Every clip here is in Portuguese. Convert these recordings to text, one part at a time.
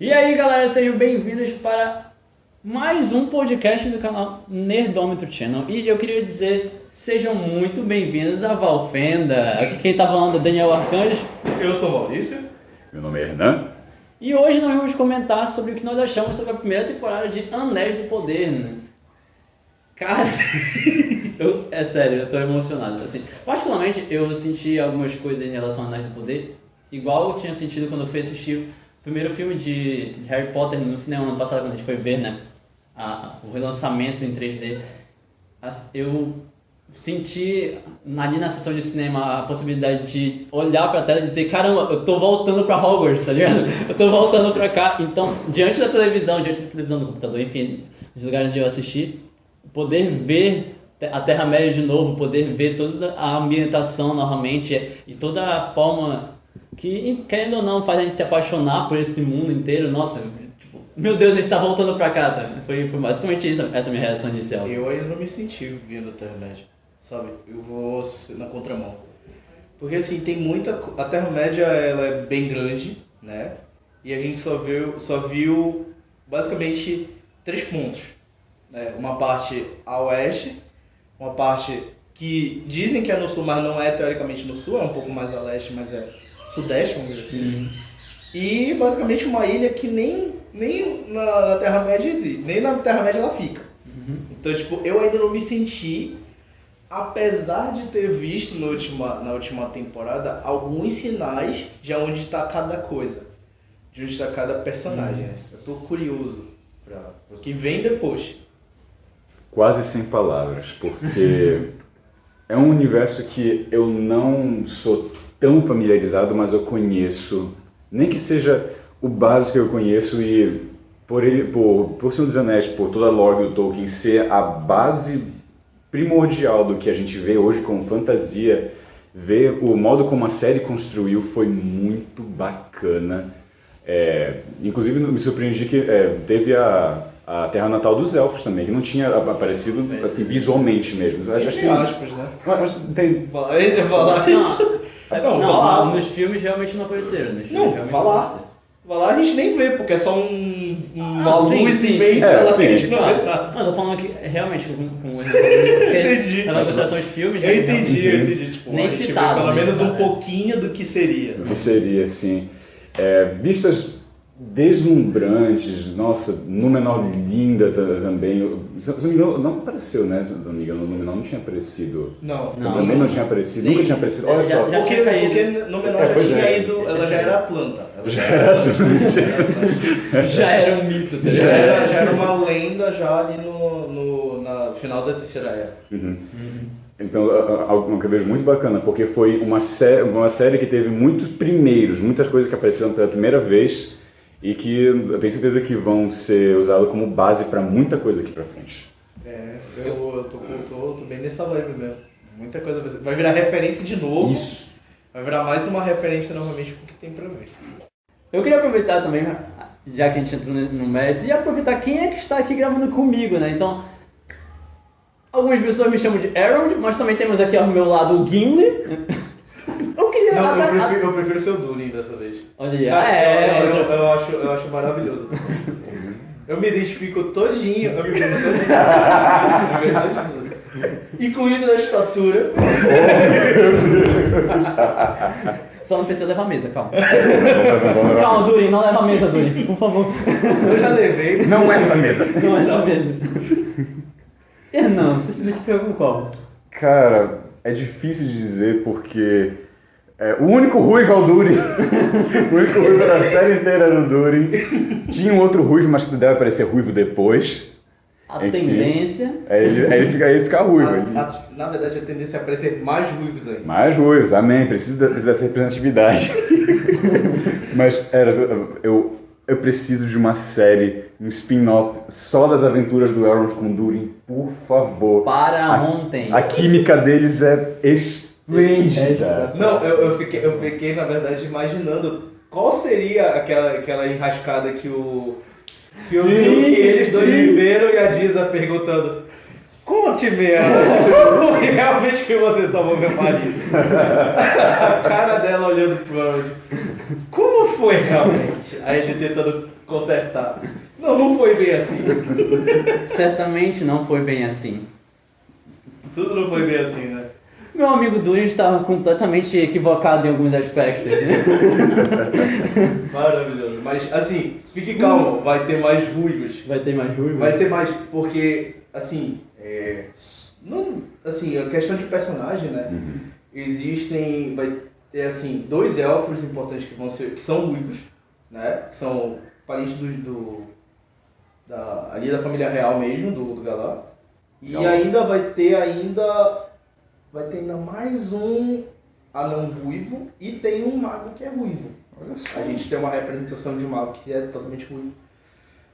E aí, galera, sejam bem-vindos para mais um podcast do canal Nerdômetro Channel. E eu queria dizer, sejam muito bem-vindos à Valfenda. Aqui quem tá falando é Daniel Arcanjo. Eu sou o Maurício. Meu nome é Hernan. E hoje nós vamos comentar sobre o que nós achamos sobre a primeira temporada de Anéis do Poder, né? Cara, é sério, eu tô emocionado. Assim, particularmente, eu senti algumas coisas em relação a Anéis do Poder, igual eu tinha sentido quando eu fui assistir o primeiro filme de Harry Potter no cinema ano passado, quando a gente foi ver, né? O relançamento em 3D. Eu senti ali na sessão de cinema a possibilidade de olhar pra tela e dizer: caramba, eu tô voltando pra Hogwarts, tá ligado? Eu tô voltando pra cá. Então, diante da televisão do computador, enfim, nos lugares onde eu assisti, poder ver a Terra-média de novo, poder ver toda a ambientação novamente e toda a forma que, querendo ou não, faz a gente se apaixonar por esse mundo inteiro. Nossa, tipo, meu Deus, a gente tá voltando pra cá, tá? Foi basicamente isso, essa minha reação inicial. Eu ainda não me senti vendo a Terra-média, sabe? Eu vou na contramão. Porque assim, tem muita... A Terra-média, ela é bem grande, né? E a gente só viu basicamente 3 pontos. Né? Uma parte a oeste, uma parte que dizem que é no sul, mas não é teoricamente no sul, é um pouco mais a leste, mas é sudeste, vamos dizer assim. E basicamente uma ilha que nem na Terra-média existe, nem na Terra-média ela fica. Então, tipo, eu ainda não me senti, apesar de ter visto na última temporada alguns sinais de onde está cada coisa, de onde está cada personagem. Eu tô curioso para o que vem depois. Quase sem palavras, porque é um universo que eu não sou tão familiarizado, mas eu conheço, nem que seja o básico que eu conheço, e por Senhor dos Anéis, por toda a lore do Tolkien ser a base primordial do que a gente vê hoje como fantasia, ver o modo como a série construiu foi muito bacana. Inclusive me surpreendi que teve a Terra Natal dos Elfos também, que não tinha aparecido assim, visualmente mesmo. Entre aspas, né? Mas tem... Não, nos filmes realmente não apareceram. Valar a gente nem vê, porque é só uma luz imensa lá que a gente não vê. Não, eu tô falando que realmente com Entendi. Ela consideração de filmes. Eu entendi. Tipo, nem a gente citado, vê pelo menos citado, um pouquinho do que seria. Que seria, assim, vistas deslumbrantes, nossa, Númenor linda também. Se não me engano, não apareceu, né? Se não me engano, Númenor não tinha aparecido. Não. Também não tinha aparecido, nunca tinha aparecido. Olha só. Porque Númenor já tinha ido, ela já era Atlanta. Já era um mito. Já era uma lenda já ali na final da Terceira Era. Então, uma coisa muito bacana, porque foi uma série que teve muitas coisas que apareceram pela primeira vez e que eu tenho certeza que vão ser usadas como base para muita coisa aqui pra frente. Eu tô bem nessa vibe mesmo. Muita coisa vai virar referência de novo. Isso. Vai virar mais uma referência novamente pro que tem pra ver. Eu queria aproveitar também, já que a gente entrou no mérito, e aproveitar quem é que está aqui gravando comigo, né? Então, algumas pessoas me chamam de Harold, mas também temos aqui ao meu lado o Gimli. Eu prefiro ser o Durin dessa vez. Olha aí. Eu acho maravilhoso. Eu me identifico todinho. Incluindo a estatura. Só não precisa levar a mesa, calma. Calma, Durin, não leva a mesa, Durin, por favor. Eu já levei. Não essa mesa. Não essa mesa. Não, você se identifica com qual? Cara, é difícil de dizer porque o único ruivo é o Durin. O único ruivo da série inteira era o Durin. Tinha um outro ruivo, mas que deve aparecer ruivo depois. A tendência... Ele fica ruivo. Na verdade, a tendência é aparecer mais ruivos ainda. Mais ruivos, amém. Precisa dessa representatividade. Mas eu preciso de uma série, um spin-off só das aventuras do Elrond com Durin, por favor. Para ontem. A química deles é esplêndida. Não, eu fiquei, na verdade, imaginando qual seria aquela enrascada que eles dois viveram, e a Disa perguntando: Conte-me, Ana, realmente que você salvou meu marido. A cara dela olhando pro Harold. Como foi realmente? Aí ele tentando consertar. Não foi bem assim. Certamente não foi bem assim. Tudo não foi bem assim, né? Meu amigo Durin estava completamente equivocado em alguns aspectos, né? Maravilhoso. Mas assim, fique calmo, vai ter mais ruivos. Vai ter mais ruivos? Vai ter mais, porque assim, não, assim, a questão de personagem, né? Existem, vai ter assim, 2 elfos importantes que são ruivos, né? Que são parentes ali da família real mesmo, do Galar. E ainda vai ter ainda mais um anão ruivo e tem um mago que é ruivo. Olha só. A gente tem uma representação de um mago que é totalmente ruivo.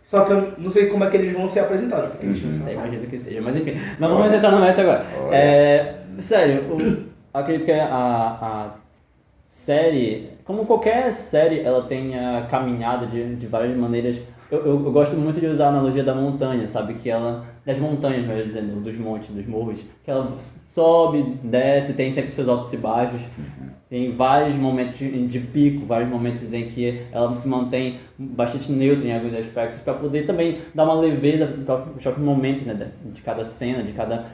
Só que eu não sei como é que eles vão ser apresentados, porque a gente não sabe. Imagino que seja, mas enfim, não vamos entrar no mérito agora. Sério, eu acredito que a série, como qualquer série, ela tem a caminhada de várias maneiras. Eu gosto muito de usar a analogia da montanha, sabe? Que ela, das montanhas, melhor dizendo, dos montes, dos morros, que ela sobe, desce, tem sempre seus altos e baixos. Tem vários momentos de pico, vários momentos em que ela se mantém bastante neutra em alguns aspectos, para poder também dar uma leveza para os próprios momentos, né, de cada cena, de cada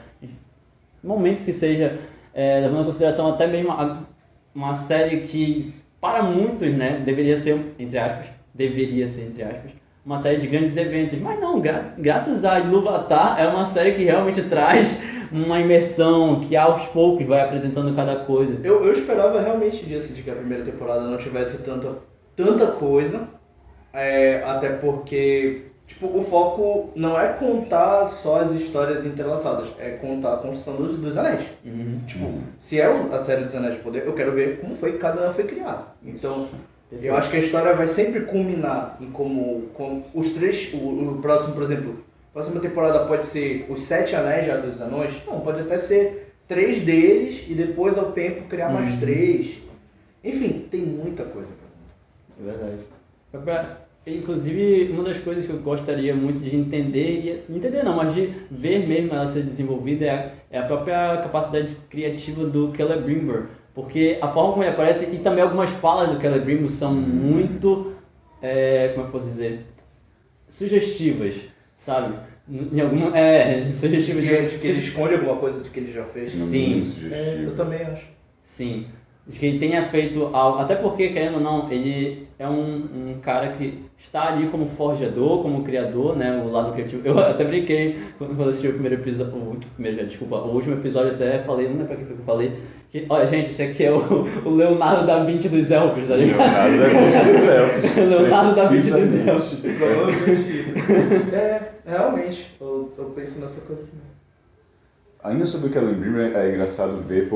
momento que seja, levando em consideração até mesmo uma série que, para muitos, né, deveria ser, entre aspas, uma série de grandes eventos. Mas não, graças a Ilúvatar, é uma série que realmente traz uma imersão, que aos poucos vai apresentando cada coisa. Eu esperava realmente disso, de que a primeira temporada não tivesse tanta coisa, até porque tipo, o foco não é contar só as histórias entrelaçadas, é contar a construção dos anéis. Tipo, se é a série dos Anéis de Poder, eu quero ver como foi que cada anel foi criado. Então, eu acho que a história vai sempre culminar em como os 3, o próximo, por exemplo, a próxima temporada pode ser os 7 anéis já dos anões, não, pode até ser 3 deles e depois ao tempo criar mais 3. Enfim, tem muita coisa pra contar. É verdade. Inclusive, uma das coisas que eu gostaria muito de entender, mas de ver mesmo ela ser desenvolvida, é a própria capacidade criativa do Celebrimbor. Porque a forma como ele aparece, e também algumas falas do Celebrimbor são muito, como é que eu posso dizer, sugestivas, sabe? Sugestivas de que ele esconde alguma coisa de que ele já fez. Sim. Eu também acho. Sim. De que ele tenha feito algo, até porque, querendo ou não, ele é um cara que está ali como forjador, como criador, né, o lado criativo. Eu até brinquei quando eu assisti o primeiro episódio, o último episódio, até falei, não é pra que eu falei, que, olha gente, esse aqui é o Leonardo da Vinci dos Elfos, tá ligado? Leonardo da Vinci dos Elfos. Leonardo da Vinci dos Elfos. Provavelmente isso. Realmente, eu penso nessa coisa também. Ainda sobre o Celebrimbor é engraçado ver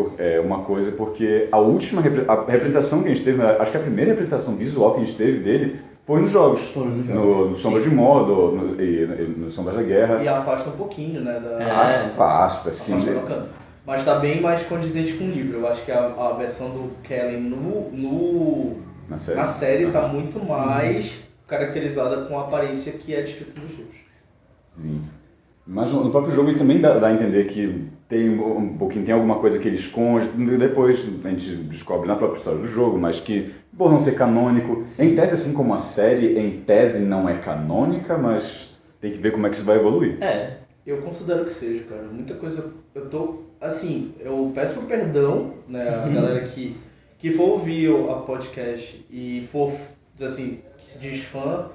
uma coisa, porque a última representação que a gente teve, acho que a primeira representação visual que a gente teve dele foi nos jogos. No Sombras de Mordor, no Sombras da Guerra. E afasta um pouquinho, né? Afasta, sim. Mas está bem mais condizente com o livro. Eu acho que a versão do Kellen na série está muito mais caracterizada com a aparência que é descrita nos livros. Sim. Mas no próprio jogo ele também dá a entender que tem tem alguma coisa que ele esconde, depois a gente descobre na própria história do jogo, mas que, por não ser canônico, em tese, assim como a série, em tese não é canônica, mas tem que ver como é que isso vai evoluir. Eu considero que seja, cara. Muita coisa, eu peço perdão, né, a galera que for ouvir a podcast e for, assim, que se diz fã.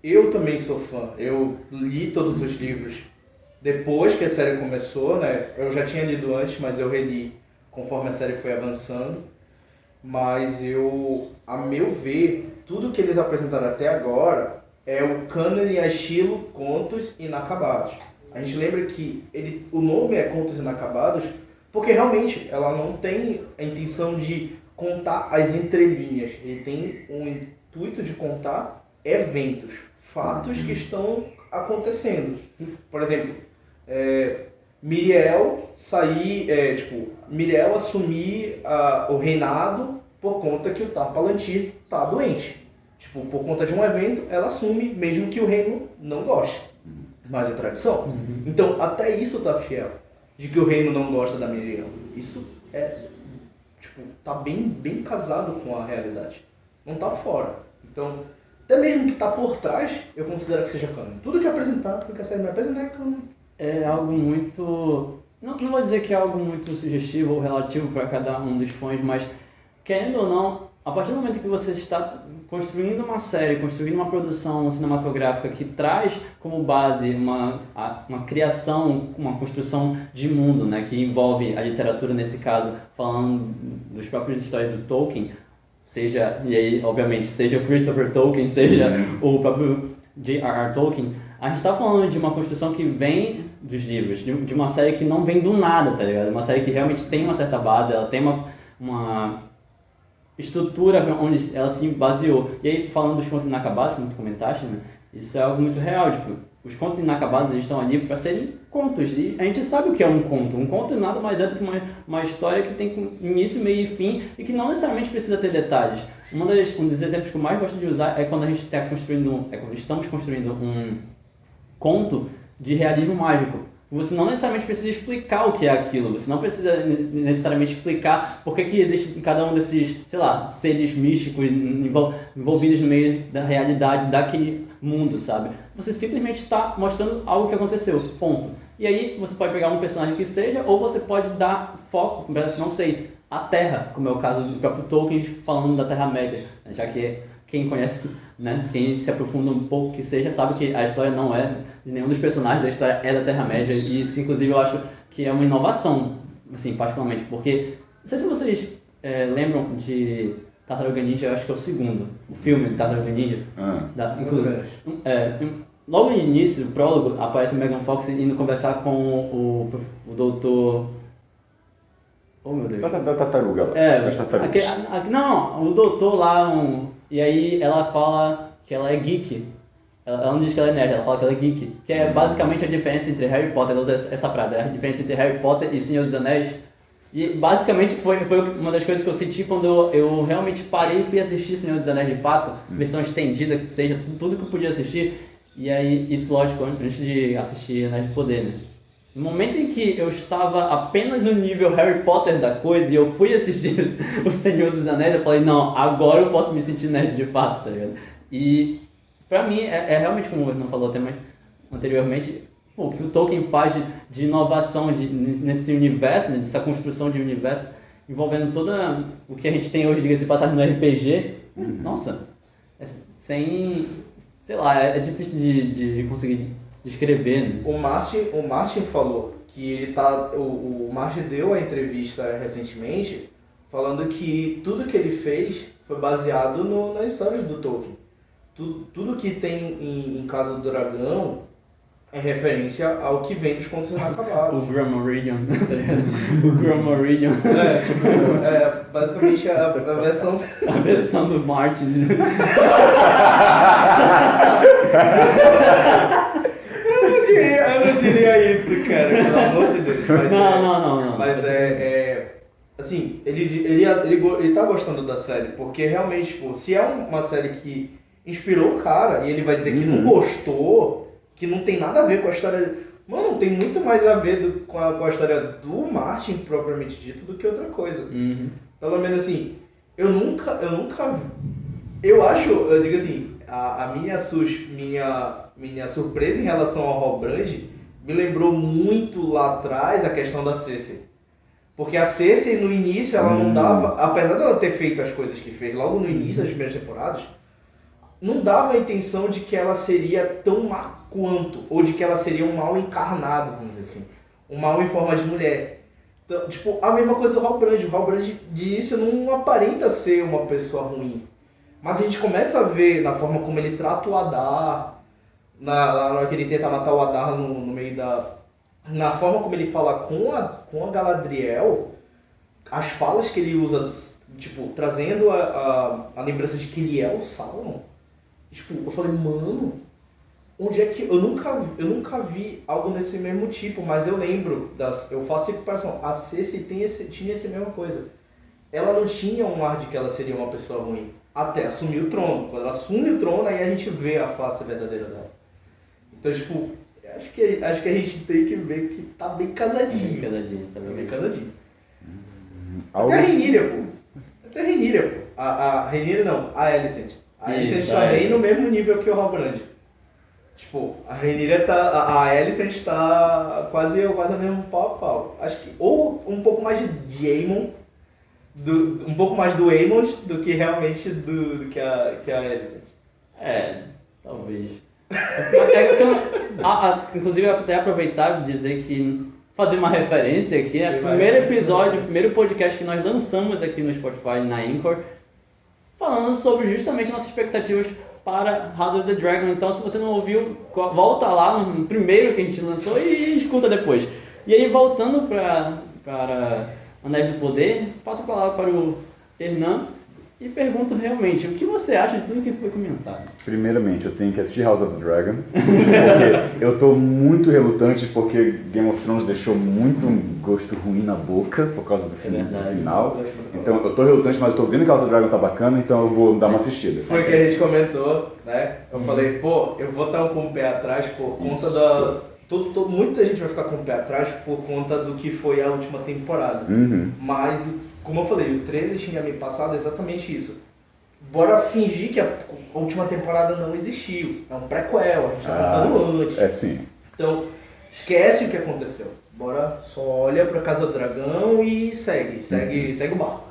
Eu também sou fã, eu li todos os livros depois que a série começou, né? Eu já tinha lido antes, mas eu reli conforme a série foi avançando. Mas a meu ver, tudo que eles apresentaram até agora é o cânone a estilo Contos Inacabados. A gente lembra que o nome é Contos Inacabados porque realmente ela não tem a intenção de contar as entrelinhas. Ele tem um intuito de contar eventos, fatos que estão acontecendo. Por exemplo, Miriel Miriel assumir o reinado por conta que o Tar Palantir está doente. Por conta de um evento, ela assume, mesmo que o reino não goste. mas é tradição. Então, até isso tá fiel. De que o reino não gosta da Miriam. Isso é, tipo, tá bem casado com a realidade. Não tá fora. Então, até mesmo que tá por trás, eu considero que seja canon. Tudo que é apresentado, tudo que a série me apresentar é canon. É algo muito... Não vou dizer que é algo muito sugestivo ou relativo para cada um dos fãs, mas, querendo ou não, a partir do momento que você está construindo uma série, construindo uma produção cinematográfica que traz como base uma criação, uma construção de mundo, né, que envolve a literatura, nesse caso, falando dos próprios histórias do Tolkien, seja, e aí, obviamente, seja o Christopher Tolkien, seja o próprio J.R.R. Tolkien, a gente está falando de uma construção que vem dos livros, de uma série que não vem do nada, tá ligado? Uma série que realmente tem uma certa base, ela tem uma estrutura onde ela se baseou. E aí, falando dos contos inacabados, como tu comentaste, né? Isso é algo muito real, tipo, os contos inacabados, eles estão ali para serem contos, e a gente sabe o que é um conto. Um conto nada mais é do que uma história que tem início, meio e fim, e que não necessariamente precisa ter detalhes. Um dos exemplos que eu mais gosto de usar é quando a gente está construindo, quando estamos construindo um conto de realismo mágico. Você não necessariamente precisa explicar o que é aquilo, você não precisa necessariamente explicar por que existe em cada um desses, sei lá, seres místicos envolvidos no meio da realidade daquele mundo, sabe? Você simplesmente está mostrando algo que aconteceu, ponto. E aí você pode pegar um personagem que seja, ou você pode dar foco, não sei, a Terra, como é o caso do próprio Tolkien falando da Terra-média, já que quem conhece, né, quem se aprofunda um pouco que seja, sabe que a história não é de nenhum dos personagens, a história é da Terra-média, e isso, inclusive, eu acho que é uma inovação, assim, particularmente, porque, não sei se vocês lembram de Tartaruga Ninja, eu acho que é o segundo, o filme de Tartaruga Ninja, inclusive, logo no início, o prólogo, aparece o Megan Fox indo conversar com o doutor... Oh, meu Deus. Da tartaruga lá. Não, o doutor lá, e aí ela fala que ela é geek. Ela não diz que ela é nerd, ela fala que ela é geek. Que é basicamente a diferença entre Harry Potter, ela usa essa frase, a diferença entre Harry Potter e Senhor dos Anéis. E basicamente foi uma das coisas que eu senti quando eu realmente parei e fui assistir Senhor dos Anéis de fato, versão estendida, que seja, tudo que eu podia assistir. E aí, isso lógico, antes de assistir Anéis de Poder, né? No momento em que eu estava apenas no nível Harry Potter da coisa e eu fui assistir O Senhor dos Anéis, eu falei, não, agora eu posso me sentir nerd de fato, tá ligado? E pra mim é realmente, como o Hernan falou até anteriormente, o que o Tolkien faz de inovação nesse universo, né, dessa construção de universo, envolvendo toda o que a gente tem hoje, diga-se de passagem, no RPG, nossa, sei lá, é difícil de conseguir descrever, né? O Martin falou que ele tá. O Martin deu a entrevista recentemente falando que tudo que ele fez foi baseado nas histórias do Tolkien. Tudo que tem em Casa do Dragão é referência ao que vem dos contos inacabados. O Grammarian, tá ligado? O Grammarian. Basicamente a versão. A versão do Martin. Eu não diria isso, cara, pelo amor de Deus. Mas não. Mas assim, ele tá gostando da série, porque realmente, tipo, se é uma série que inspirou o cara, e ele vai dizer que não gostou, que não tem nada a ver com a história... Mano, tem muito mais a ver com a história do Martin, propriamente dito, do que outra coisa. Pelo menos assim, eu digo assim, a minha surpresa em relação ao Halbrand me lembrou muito lá atrás a questão da Cersei. Porque a Cersei, no início, ela não dava... Apesar dela ter feito as coisas que fez logo no início das primeiras temporadas, não dava a intenção de que ela seria tão má quanto, ou de que ela seria um mal encarnado, vamos dizer assim. Um mal em forma de mulher. Então, tipo, a mesma coisa do Halbrand. O Halbrand, de início, não aparenta ser uma pessoa ruim. Mas a gente começa a ver na forma como ele trata o Adar, na hora que ele tenta matar o Adar no meio da... Na forma como ele fala com a Galadriel, as falas que ele usa, tipo, trazendo a lembrança de que ele é o Sauron. Tipo, eu falei, mano, onde é que... Eu nunca vi algo desse mesmo tipo, mas eu lembro, eu faço a comparação, a Cersei tinha essa mesma coisa. Ela não tinha um ar de que ela seria uma pessoa ruim, até assumir o trono. Quando ela assume o trono, aí a gente vê a face verdadeira dela. Então, tipo, Acho que a gente tem que ver que tá bem casadinho. Tá Tá bem casadinho. Algo... Até a Rhaenyra, pô. A Rhaenyra não, a Alicent. A Alicent tá bem no mesmo nível que o Halbrand. Tipo, a Rhaenyra tá... A Alicent tá quase no mesmo pau a pau. Acho que... Ou um pouco mais de Aemon. Um pouco mais do Aemon do que realmente do que a Alicent. Talvez. Inclusive, eu até aproveitar e dizer que... Fazer uma referência aqui, né? Primeiro podcast que nós lançamos aqui no Spotify, na Anchor, falando sobre justamente nossas expectativas para House of the Dragon. Então, se você não ouviu, volta lá no primeiro que a gente lançou e escuta depois. E aí, voltando para Anéis do Poder, passo a palavra para o Hernan e pergunto realmente, o que você acha de tudo que foi comentado? Primeiramente, eu tenho que assistir House of the Dragon, porque eu tô muito relutante, porque Game of Thrones deixou muito um gosto ruim na boca, por causa do final. Então, eu tô relutante, mas eu tô vendo que House of the Dragon tá bacana, então eu vou dar uma assistida. Foi o que a gente comentou, né? Eu falei, pô, eu vou estar com o pé atrás por conta da... Muita gente vai ficar com o pé atrás por conta do que foi a última temporada. Mas, como eu falei, o trailer tinha me passado exatamente isso. Bora fingir que a última temporada não existiu. É um prequel, a gente tá contando antes. É sim. Então, esquece o que aconteceu. Bora, só olha pra Casa do Dragão e segue o barco.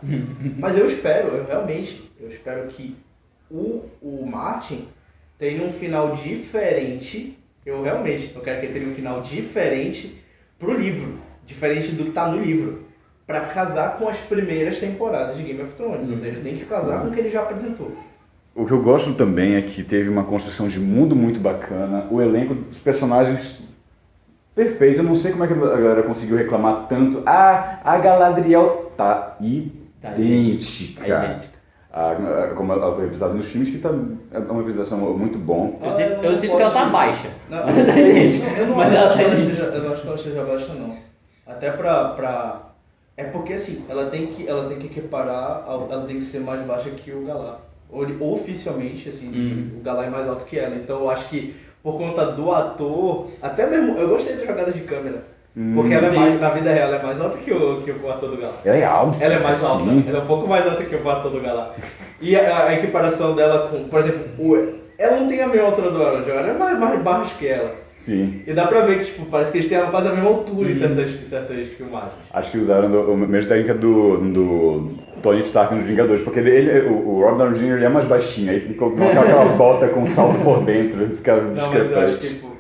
Mas eu espero que o Martin tenha um final diferente. Eu quero que ele tenha um final diferente pro livro. Diferente do que tá no livro. Pra casar com as primeiras temporadas de Game of Thrones. Ou seja, tem que casar com o que ele já apresentou. O que eu gosto também é que teve uma construção de mundo muito bacana. O elenco dos personagens perfeito. Eu não sei como é que a galera conseguiu reclamar tanto. A Galadriel tá idêntica. Como ela foi representada nos filmes, que é uma representação muito bom. Eu sinto que ela tá baixa. Eu não acho que ela esteja baixa, não. Até pra... É porque assim, ela tem que equiparar, ela tem que ser mais baixa que o Galar. Oficialmente, assim, o Galar é mais alto que ela. Então eu acho que por conta do ator, até mesmo, eu gostei das jogadas de câmera. Porque ela na vida real ela é mais alta que o ator do Galar. Ela é alta. Ela é mais alta, ela é um pouco mais alta que o ator do Galar. E a equiparação dela com, por exemplo, ela não tem a mesma altura do Elrond, ela é mais baixo que ela. Sim. E dá pra ver que, tipo, parece que eles têm quase a mesma altura em certas filmagens. Acho que usaram a mesma técnica do Tony Stark nos Vingadores, porque o Robert Downey Jr. é mais baixinho, aí tem que colocar aquela bota com salto por dentro, fica Não, mas eu acho que, tipo,